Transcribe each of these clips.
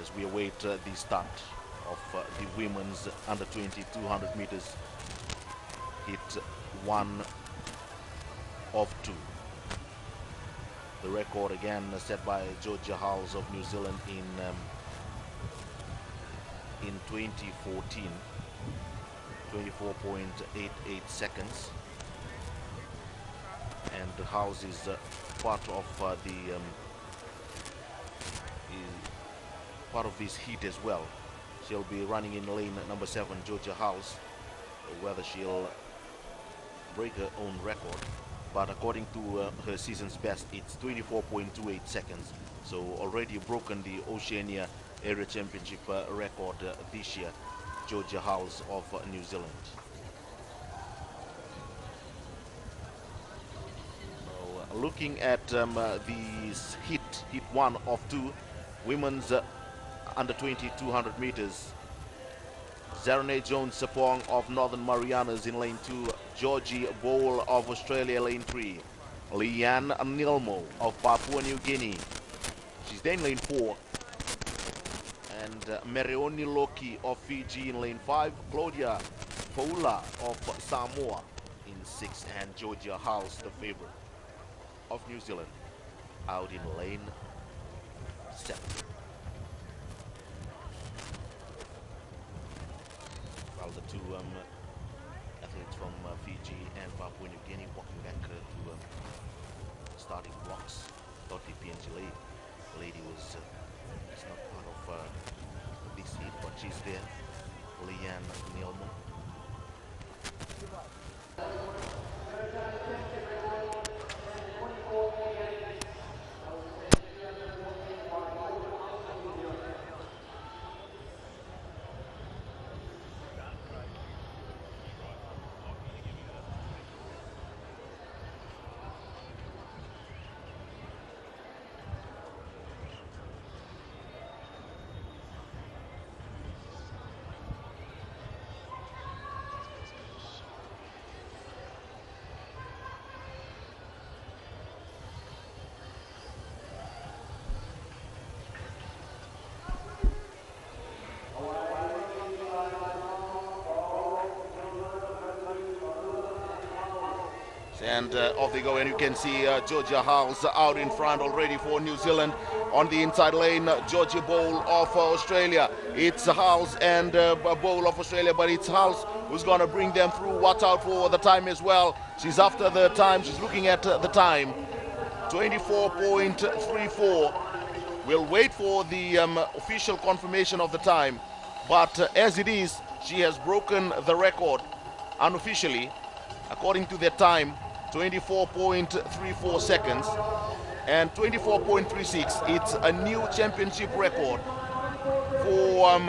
as we await the start of the women's under 20 200 meters. Hit 1 of 2. The record again set by Georgia Hulls of New Zealand in 2014, 24.88 seconds. And the Hulls is part of part of this heat as well. She'll be running in lane number 7, Georgia Hulls. Whether she'll break her own record, but according to her season's best, it's 24.28 seconds. So already broken the Oceania Area Championship record this year, Georgia Hulls of New Zealand. So, looking at these hit 1 of 2, women's under 20 200 meters. Zarane Jones Sapong of Northern Marianas in lane 2, Georgie Bowl of Australia lane 3, Leanne Nilmo of Papua New Guinea, she's then lane 4, and Mereoni Loki of Fiji in lane 5, Claudia Paula of Samoa in 6, and Georgia Hulls, the favorite of New Zealand, out in lane 7. The two athletes from Fiji and Papua New Guinea walking back to starting blocks. Dottie PNG lady was not part of this heat, but she's there. Leanne Nilmo. And off they go, and you can see Georgia Hulls out in front already for New Zealand. On the inside lane, Georgia Bowl of Australia. It's Hulls and Bowl of Australia, but it's Hulls who's going to bring them through. Watch out for the time as well. She's after the time. She's looking at the time. 24.34. We'll wait for the official confirmation of the time. But as it is, she has broken the record unofficially. According to their time, 24.34 seconds and 24.36. It's a new championship record for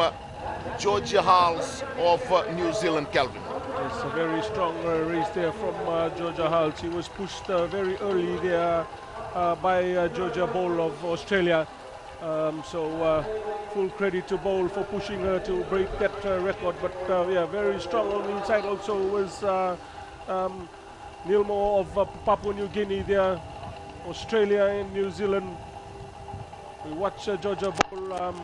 Georgia Hulls of New Zealand, Calvin. It's a very strong race there from Georgia Hulls. She was pushed very early there by Georgia Bowl of Australia. So full credit to Bowl for pushing her to break that record. But yeah, very strong on the inside also was Nilmo of Papua New Guinea there, Australia and New Zealand. We watch Georgia Bowl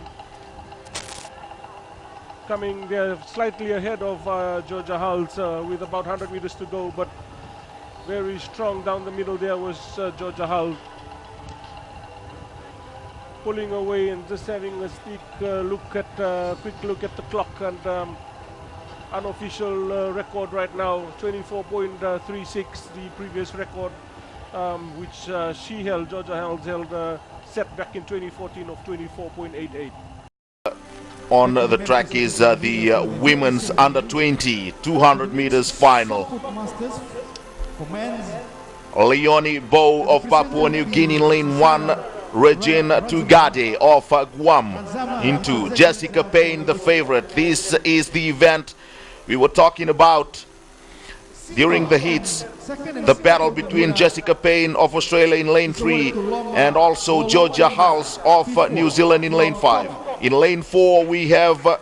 coming there slightly ahead of Georgia Hulls with about 100 meters to go, but very strong down the middle there was Georgia Hulls. Pulling away and just having a quick look at the clock, and unofficial record right now, 24.36, the previous record which she held, Georgia Hulls held set back in 2014 of 24.88. On the track is the women's under 20 200 meters final. Leonie Bow of Papua New Guinea in lane 1, Regine Tugade of Guam into Jessica Payne, the favorite. This is the event we were talking about during the heats, the battle between Jessica Payne of Australia in lane 3 and also Georgia Hulls of New Zealand in lane 5. In lane 4 we have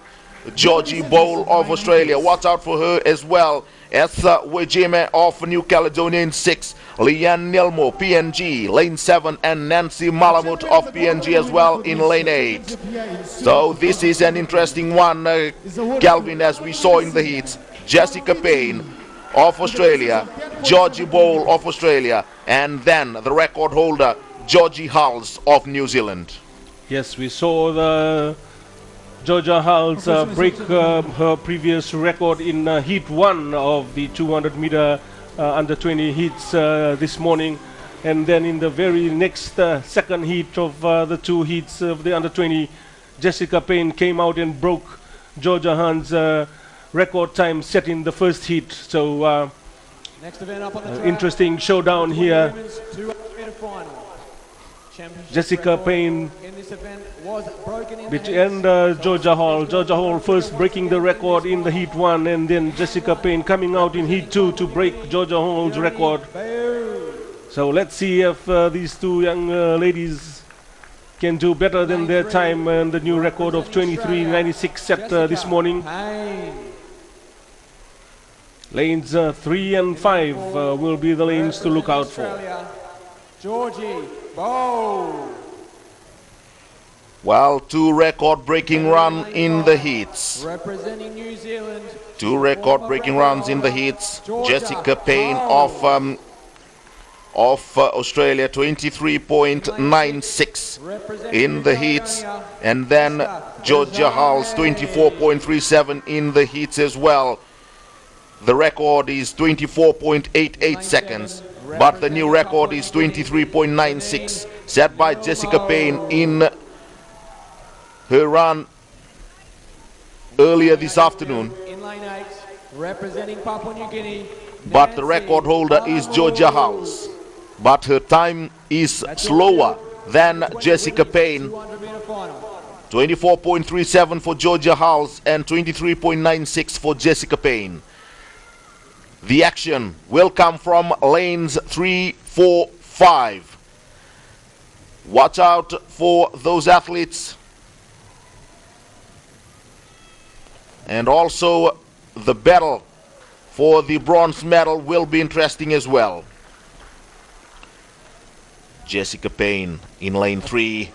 Georgie Bowl of Australia. Watch out for her as well. Etha Wejime of New Caledonia in 6, Leanne Nilmo, PNG, lane 7, and Nancy Malamut of PNG as well in lane 8. So this is an interesting one, Calvin, as we saw in the heats. Jessica Payne of Australia, Georgie Bowl of Australia, and then the record holder, Georgie Hulls of New Zealand. Yes, we saw the Georgia Hulls break her previous record in heat 1 of the 200 meter under 20 heats this morning, and then in the very next second heat of the 2 heats of the under 20, Jessica Payne came out and broke Georgia Hulls' record time set in the first heat. So next event up on the track, interesting showdown here. Jessica Payne in this event was broken in and Georgia Hall. Georgia Hall first breaking the record in the heat 1, and then Jessica Payne coming out in heat 2 to break Georgia Hall's record. So let's see if these two young ladies can do better than their time and the new record of 23:96 set this morning. Lanes 3 and 5 will be the lanes to look out for. Georgie Bowl. Well, 2 record-breaking run in the heats. Representing New Zealand. 2 record-breaking runs in the heats. Jessica Payne of Australia, 23.96 in the heats, and then Georgia Hulls, 24.37 in the heats as well. The record is 24.88 seconds, but the new record is 23.96, set by Jessica Payne in her run earlier this afternoon. In lane 8, representing Papua New Guinea. But the record holder is Georgia Hulls. But her time is slower than Jessica Payne. 24.37 for Georgia Hulls and 23.96 for Jessica Payne. The action will come from lanes 3, 4, 5. Watch out for those athletes. And also the battle for the bronze medal will be interesting as well. Jessica Payne in lane 3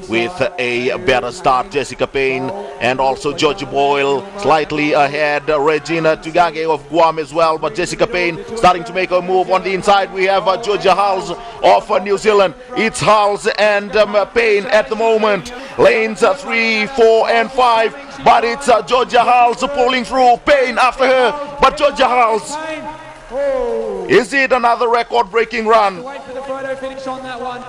with a better start. Jessica Payne and also Georgie Boyle slightly ahead. Regina Tugage of Guam as well, but Jessica Payne starting to make a move on the inside. We have Georgia Hulls of New Zealand. It's Hulls and Payne at the moment. Lanes 3, 4 and 5, but it's Georgia Hulls pulling through. Payne after her, but Georgia Hulls. Is it another record-breaking run? Wait for the photo finish on that one.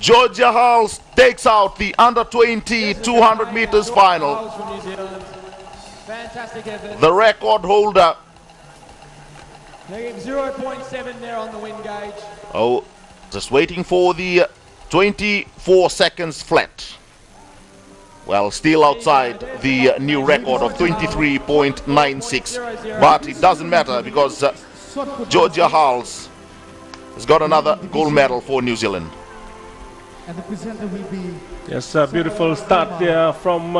Georgia Hulls takes out the under 20 200 meters final. Fantastic effort. The record holder. They gave 0.7 there on the wind gauge. Oh, just waiting for the 24 seconds flat. Well, still outside the new record of 23.96. But it doesn't matter because Georgia Hulls has got another gold medal for New Zealand. And the presenter will be... Yes, a beautiful start there from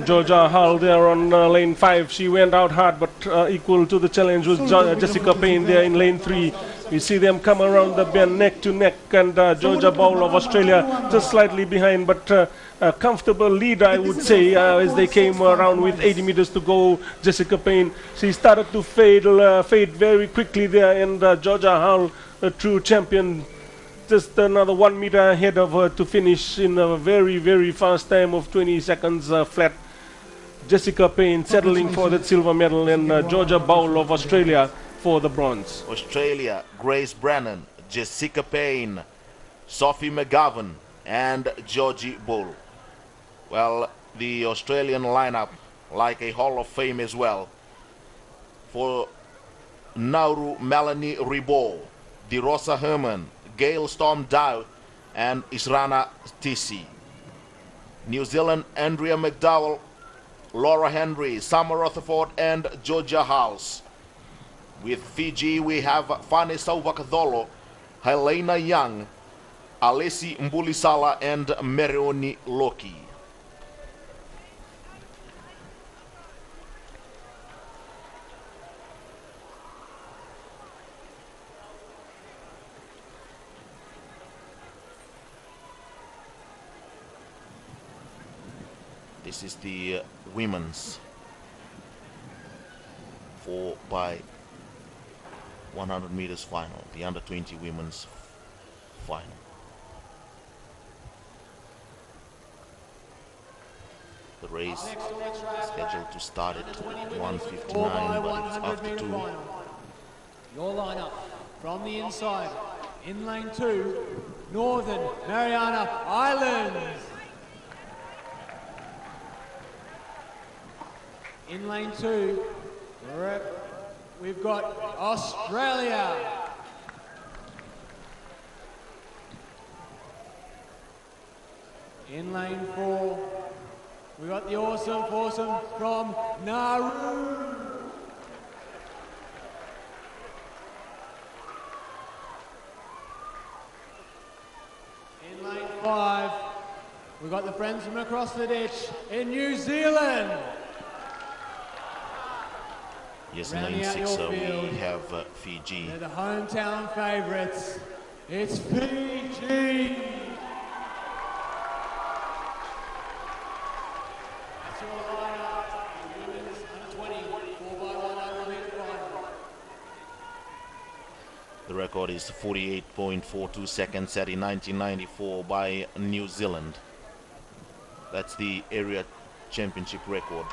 Georgia Hull there on lane 5. She went out hard, but equal to the challenge was Jessica Payne there in lane 3. We see them come around the bend neck to neck, and Georgia Bowl of Australia just slightly behind, but a comfortable lead, I would say, as they came around with 80 meters to go. Jessica Payne, she started to fade very quickly there, and Georgia Hull, a true champion, just another 1 meter ahead of her to finish in a very, very fast time of 20 seconds flat. Jessica Payne settling for that silver medal, and Georgia Bowl of Australia for the bronze. Australia, Grace Brennan, Jessica Payne, Sophie McGovern, and Georgie Bull. Well, the Australian lineup, like a Hall of Fame as well. For Nauru, Melanie Ribot, DeRosa Herman, Gail Storm Dow, and Israna Tissi. New Zealand, Andrea McDowell, Laura Henry, Summer Rutherford, and Georgia Hulls. With Fiji, we have Fane Sauvakadolo, Helena Young, Alessi Mbulisala, and Merioni Loki. This is the women's 4 by 100 meters final, the under 20 women's final. The race scheduled to start at 1:59, but it's after 2. Your lineup from the inside. In lane 2, Northern Mariana Islands. In lane 2, we've got Australia. In lane 4, we got the awesome foursome from Nauru. In lane 5, we got the friends from across the ditch in New Zealand. Yes, in lane 6 we have Fiji. They're the hometown favourites. It's Fiji. The record is 48.42 seconds set in 1994 by New Zealand. That's the area championship record.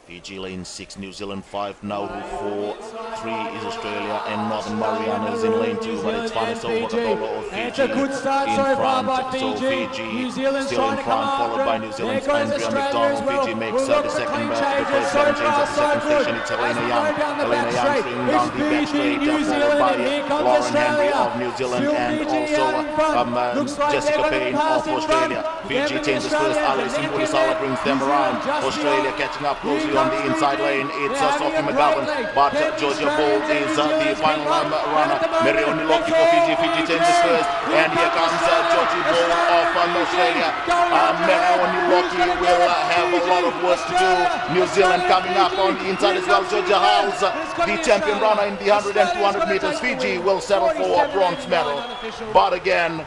Fiji lane 6, New Zealand 5, Nauru 4, 3 is Australia, and Northern Mariana is in lane 2, but it's Vanessa Wakadolo of Fiji it's a good start in so front. far by Fiji. So Fiji New Zealand's still in trying to front, come followed after by him. New Zealand's There goes Andrea Australia McDonald. as well. Fiji makes We'll look the at second clean the changes. first seven So changes far, at the second so good. station. It's As Helena we Young. go down the Helena back Young straight, stringing down the back it's straight, Fiji, New followed Zealand, by and here comes Lauren Henry Australia. of New Zealand Still and Fiji also out in front. Looks like Jessica they're Payne gonna pass of in Australia. front. Fiji They're changes Australia, first. Alison neck and Burisala neck. brings them New around. Zealand just Australia beyond. catching up Here closely on the comes inside Fiji. lane. It's They're Sophie having a McGovern, great leg. but Can Georgia Australians Bolt and is New the Zealanders final keep up? runner. At the moment, Merioni Loki for it's Fiji. Fiji changes first, and here comes Georgie Bolt of Australia. Merioni Loki will have a lot of work to do. New Zealand coming up on the inside as well. Georgia Howells, the champion runner in the 100 and 200 meters. Fiji will settle for a bronze medal, but again,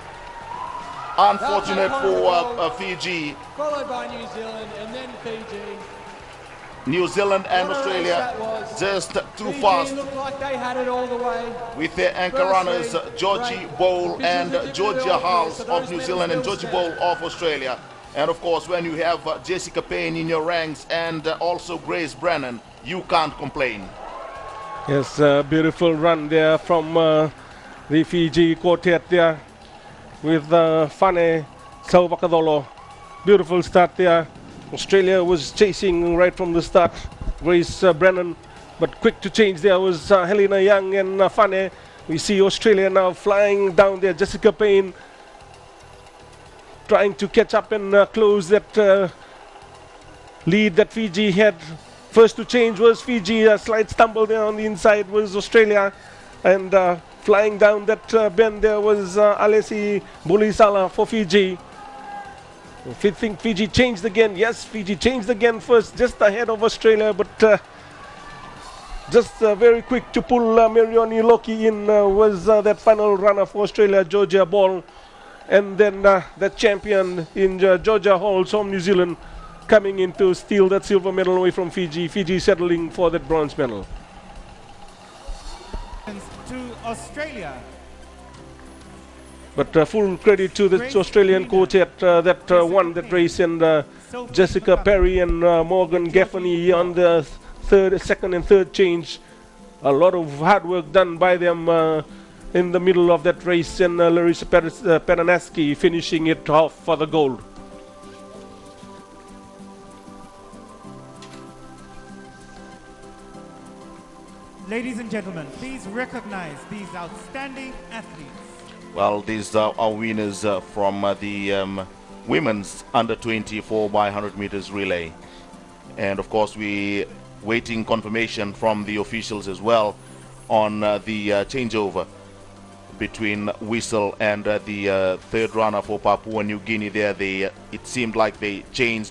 unfortunate for Fiji. Followed by New Zealand and then Fiji. New Zealand and Australia just too fast Fiji looked like they had it all the way. with their anchor runners Georgie Bowl and Georgia Howells of New Zealand and Georgie Bowl of Australia. And of course, when you have Jessica Payne in your ranks and also Grace Brennan, you can't complain. Yes, beautiful run there from the Fiji quartet there with Fane Salvakadolo. Beautiful start there. Australia was chasing right from the start, Grace Brennan, but quick to change there was Helena Young and Fane. We see Australia now flying down there. Jessica Payne trying to catch up and close that lead that Fiji had. First to change was Fiji. A slight stumble there on the inside was Australia, and flying down that bend there was Alesi Bulisala for Fiji. If you think Fiji changed again, yes, Fiji changed again first, just ahead of Australia, but just very quick to pull Merioni Loki in was that final runner for Australia, Georgia Ball, and then the champion in Georgia Hall from New Zealand coming in to steal that silver medal away from Fiji. Fiji settling for that bronze medal. To Australia. But full credit to the Australian quartet that won that race, and Jessica Perry and Morgan Gaffney on the second and third change. A lot of hard work done by them in the middle of that race, and Larissa Peranaski finishing it off for the gold. Ladies and gentlemen, please recognize these outstanding athletes. Well, these are our winners from the women's under 24 by 100 meters relay. And of course, we waiting confirmation from the officials as well on the changeover between Whistle and the third runner for Papua New Guinea there. It seemed like they changed